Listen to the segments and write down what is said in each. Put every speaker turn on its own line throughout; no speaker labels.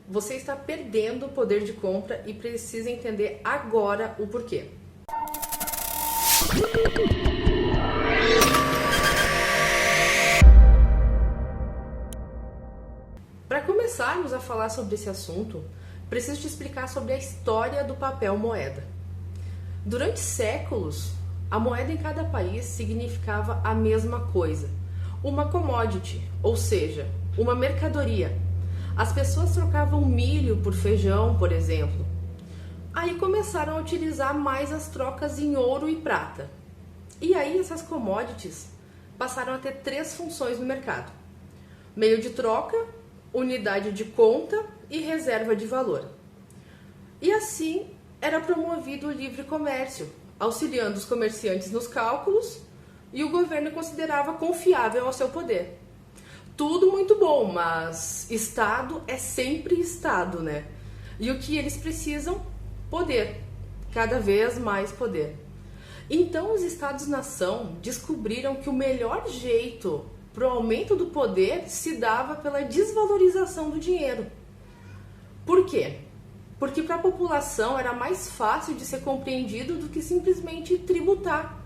Você está perdendo o poder de compra e precisa entender agora o porquê. Para começarmos a falar sobre esse assunto, preciso te explicar sobre a história do papel moeda. Durante séculos, a moeda em cada país significava a mesma coisa, uma commodity, ou seja, uma mercadoria. As pessoas trocavam milho por feijão, por exemplo. Aí começaram a utilizar mais as trocas em ouro e prata. E aí essas commodities passaram a ter 3 funções no mercado: meio de troca, unidade de conta e reserva de valor. E assim era promovido o livre comércio, auxiliando os comerciantes nos cálculos, e o governo considerava confiável ao seu poder. Tudo muito bom, mas Estado é sempre Estado, né? E o que eles precisam? Poder. Cada vez mais poder. Então os Estados-nação descobriram que o melhor jeito para o aumento do poder se dava pela desvalorização do dinheiro. Por quê? Porque para a população era mais fácil de ser compreendido do que simplesmente tributar,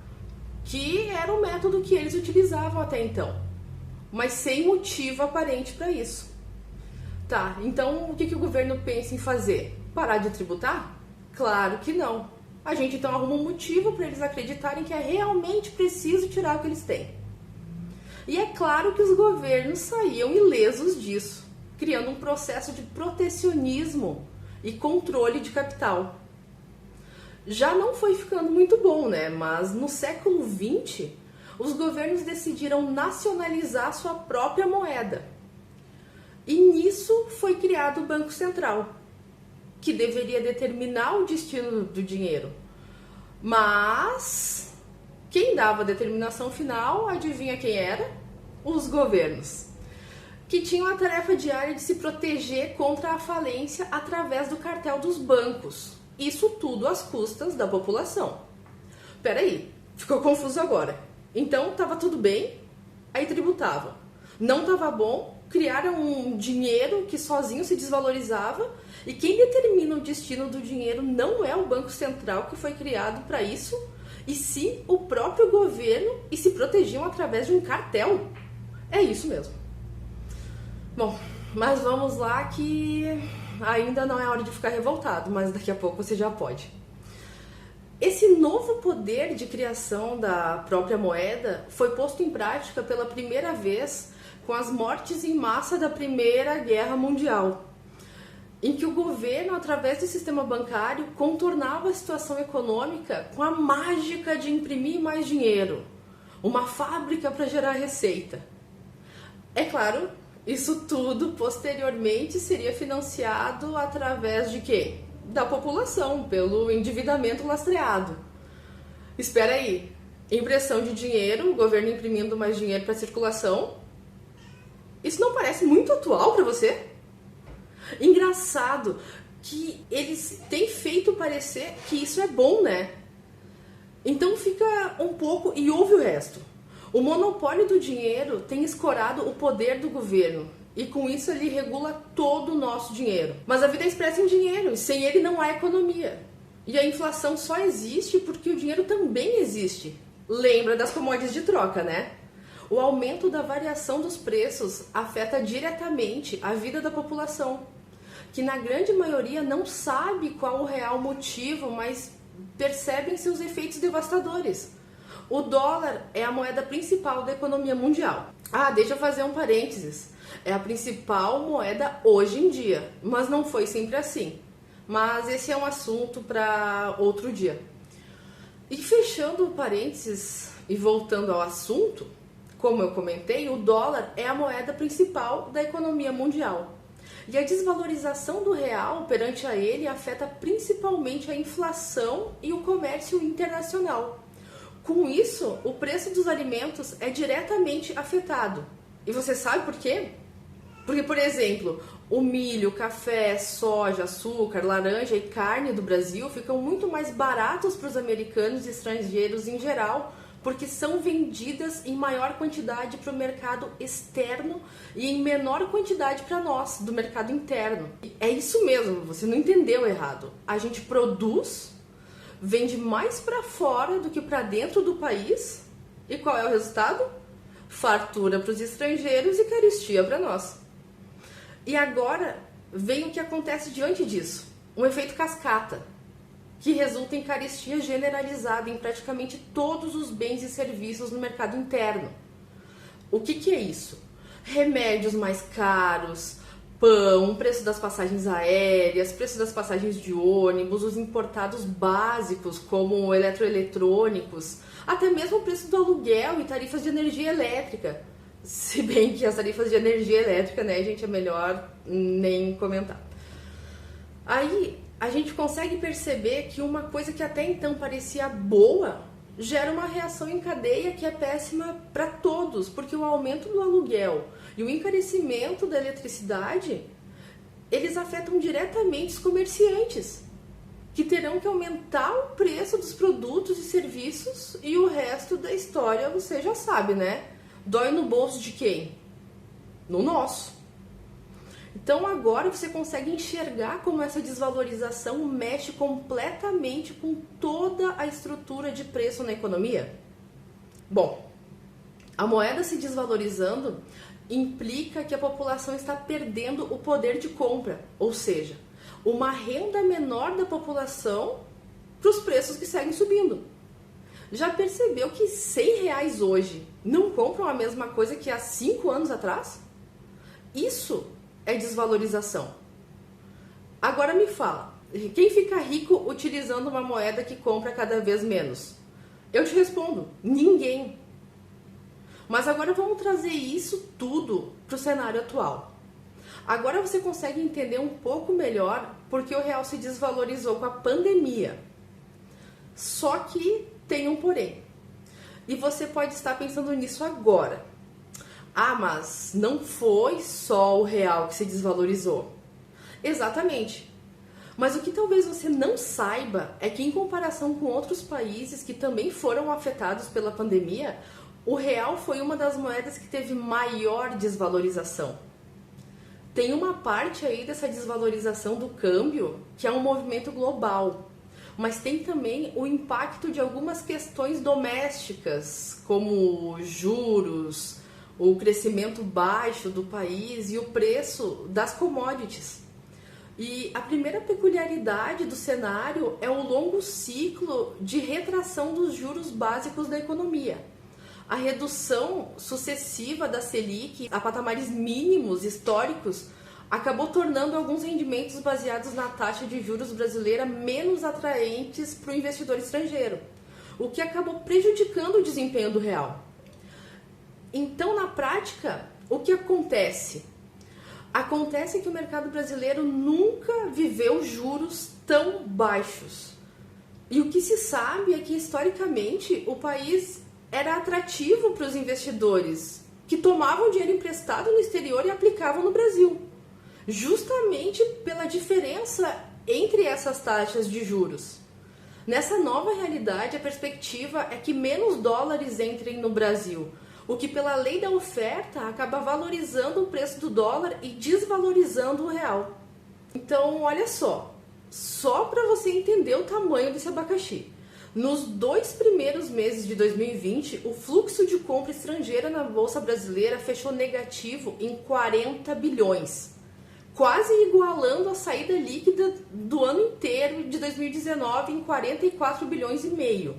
que era o método que eles utilizavam até então, mas sem motivo aparente para isso. Tá, então o que o governo pensa em fazer? Parar de tributar? Claro que não. A gente então arruma um motivo para eles acreditarem que é realmente preciso tirar o que eles têm. E é claro que os governos saíam ilesos disso, criando um processo de protecionismo e controle de capital. Já não foi ficando muito bom, né? Mas no século XX, os governos decidiram nacionalizar sua própria moeda. E nisso foi criado o Banco Central, que deveria determinar o destino do dinheiro. Mas quem dava a determinação final, adivinha quem era? Os governos, que tinham a tarefa diária de se proteger contra a falência através do cartel dos bancos. Isso tudo às custas da população. Peraí, ficou confuso agora. Então estava tudo bem, aí tributava. Não estava bom, criaram um dinheiro que sozinho se desvalorizava, e quem determina o destino do dinheiro não é o Banco Central, que foi criado para isso, e sim o próprio governo, e se protegiam através de um cartel. É isso mesmo. Bom, mas vamos lá que ainda não é hora de ficar revoltado, mas daqui a pouco você já pode. Esse novo poder de criação da própria moeda foi posto em prática pela primeira vez com as mortes em massa da Primeira Guerra Mundial, em que o governo, através do sistema bancário, contornava a situação econômica com a mágica de imprimir mais dinheiro, uma fábrica para gerar receita. É claro, isso tudo posteriormente seria financiado através de quê? Da população, pelo endividamento lastreado. Espera aí, impressão de dinheiro, o governo imprimindo mais dinheiro para circulação. Isso não parece muito atual para você? Engraçado que eles têm feito parecer que isso é bom, né? Então fica um pouco e ouve o resto. O monopólio do dinheiro tem escorado o poder do governo, e com isso ele regula todo o nosso dinheiro. Mas a vida é expressa em dinheiro, e sem ele não há economia. E a inflação só existe porque o dinheiro também existe. Lembra das commodities de troca, né? O aumento da variação dos preços afeta diretamente a vida da população, que na grande maioria não sabe qual o real motivo, mas percebem seus efeitos devastadores. O dólar é a moeda principal da economia mundial. Ah, deixa eu fazer um parênteses. É a principal moeda hoje em dia, mas não foi sempre assim. Mas esse é um assunto para outro dia. E fechando o parênteses e voltando ao assunto, como eu comentei, o dólar é a moeda principal da economia mundial. E a desvalorização do real perante a ele afeta principalmente a inflação e o comércio internacional. Com isso, o preço dos alimentos é diretamente afetado. E você sabe por quê? Porque, por exemplo, o milho, café, soja, açúcar, laranja e carne do Brasil ficam muito mais baratos para os americanos e estrangeiros em geral porque são vendidas em maior quantidade para o mercado externo e em menor quantidade para nós, do mercado interno. É isso mesmo, você não entendeu errado. A gente produz, vende mais para fora do que para dentro do país, e qual é o resultado? Fartura para os estrangeiros e carestia para nós. E agora vem o que acontece diante disso, um efeito cascata, que resulta em carestia generalizada em praticamente todos os bens e serviços no mercado interno. O que é isso? Remédios mais caros, pão, preço das passagens aéreas, preço das passagens de ônibus, os importados básicos como eletroeletrônicos, até mesmo o preço do aluguel e tarifas de energia elétrica. Se bem que as tarifas de energia elétrica, né, gente, é melhor nem comentar. Aí a gente consegue perceber que uma coisa que até então parecia boa gera uma reação em cadeia que é péssima para todos, porque o aumento do aluguel e o encarecimento da eletricidade, eles afetam diretamente os comerciantes, que terão que aumentar o preço dos produtos e serviços, e o resto da história você já sabe, né? Dói no bolso de quem? No nosso. Então agora você consegue enxergar como essa desvalorização mexe completamente com toda a estrutura de preço na economia? Bom, a moeda se desvalorizando implica que a população está perdendo o poder de compra, ou seja, uma renda menor da população para os preços que seguem subindo. Já percebeu que R$100 hoje não compram a mesma coisa que há 5 anos atrás? Isso é desvalorização. Agora me fala, quem fica rico utilizando uma moeda que compra cada vez menos? Eu te respondo, ninguém. Mas agora vamos trazer isso tudo para o cenário atual. Agora você consegue entender um pouco melhor porque o real se desvalorizou com a pandemia. Só que tem um porém. E você pode estar pensando nisso agora. Ah, mas não foi só o real que se desvalorizou. Exatamente. Mas o que talvez você não saiba é que, em comparação com outros países que também foram afetados pela pandemia, o real foi uma das moedas que teve maior desvalorização. Tem uma parte aí dessa desvalorização do câmbio que é um movimento global, mas tem também o impacto de algumas questões domésticas, como juros, o crescimento baixo do país e o preço das commodities. E a primeira peculiaridade do cenário é o longo ciclo de retração dos juros básicos da economia. A redução sucessiva da Selic a patamares mínimos históricos acabou tornando alguns rendimentos baseados na taxa de juros brasileira menos atraentes para o investidor estrangeiro, o que acabou prejudicando o desempenho do real. Então, na prática, o que acontece? Acontece que o mercado brasileiro nunca viveu juros tão baixos. E o que se sabe é que, historicamente, o país era atrativo para os investidores que tomavam dinheiro emprestado no exterior e aplicavam no Brasil, justamente pela diferença entre essas taxas de juros. Nessa nova realidade, a perspectiva é que menos dólares entrem no Brasil, o que pela lei da oferta acaba valorizando o preço do dólar e desvalorizando o real. Então, olha só para você entender o tamanho desse abacaxi. Nos 2 primeiros meses de 2020, o fluxo de compra estrangeira na Bolsa Brasileira fechou negativo em 40 bilhões, quase igualando a saída líquida do ano inteiro de 2019 em 44 bilhões e meio.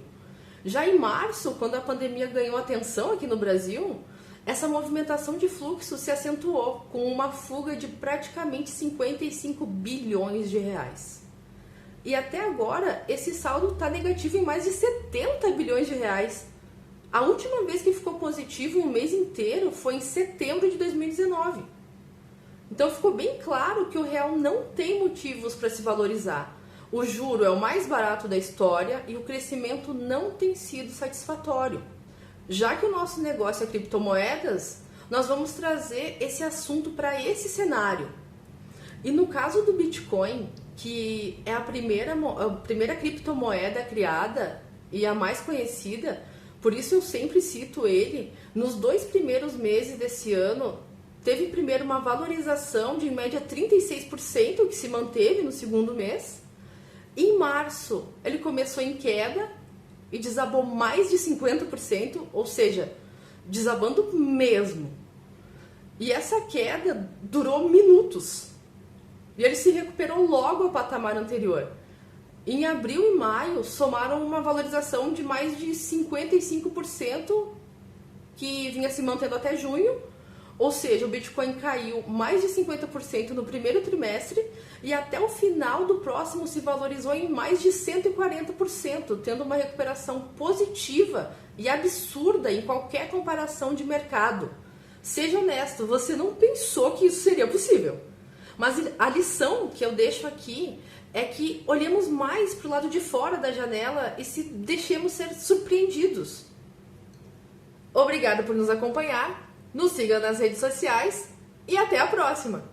Já em março, quando a pandemia ganhou atenção aqui no Brasil, essa movimentação de fluxo se acentuou com uma fuga de praticamente 55 bilhões de reais. E até agora, esse saldo está negativo em mais de 70 bilhões de reais. A última vez que ficou positivo em um mês inteiro foi em setembro de 2019. Então ficou bem claro que o real não tem motivos para se valorizar. O juro é o mais barato da história e o crescimento não tem sido satisfatório. Já que o nosso negócio é criptomoedas, nós vamos trazer esse assunto para esse cenário. E no caso do Bitcoin, que é a primeira criptomoeda criada e a mais conhecida, Por isso eu sempre cito ele. Nos 2 primeiros meses desse ano, teve primeiro uma valorização de em média 36%, que se manteve no segundo mês. Em março, ele começou em queda e desabou mais de 50%, ou seja, desabando mesmo. E essa queda durou minutos. E ele se recuperou logo ao patamar anterior. Em abril e maio, somaram uma valorização de mais de 55%, que vinha se mantendo até junho. Ou seja, o Bitcoin caiu mais de 50% no primeiro trimestre e até o final do próximo se valorizou em mais de 140%, tendo uma recuperação positiva e absurda em qualquer comparação de mercado. Seja honesto, você não pensou que isso seria possível. Mas a lição que eu deixo aqui é que olhemos mais para o lado de fora da janela e se deixemos ser surpreendidos. Obrigada por nos acompanhar. Nos siga nas redes sociais e até a próxima!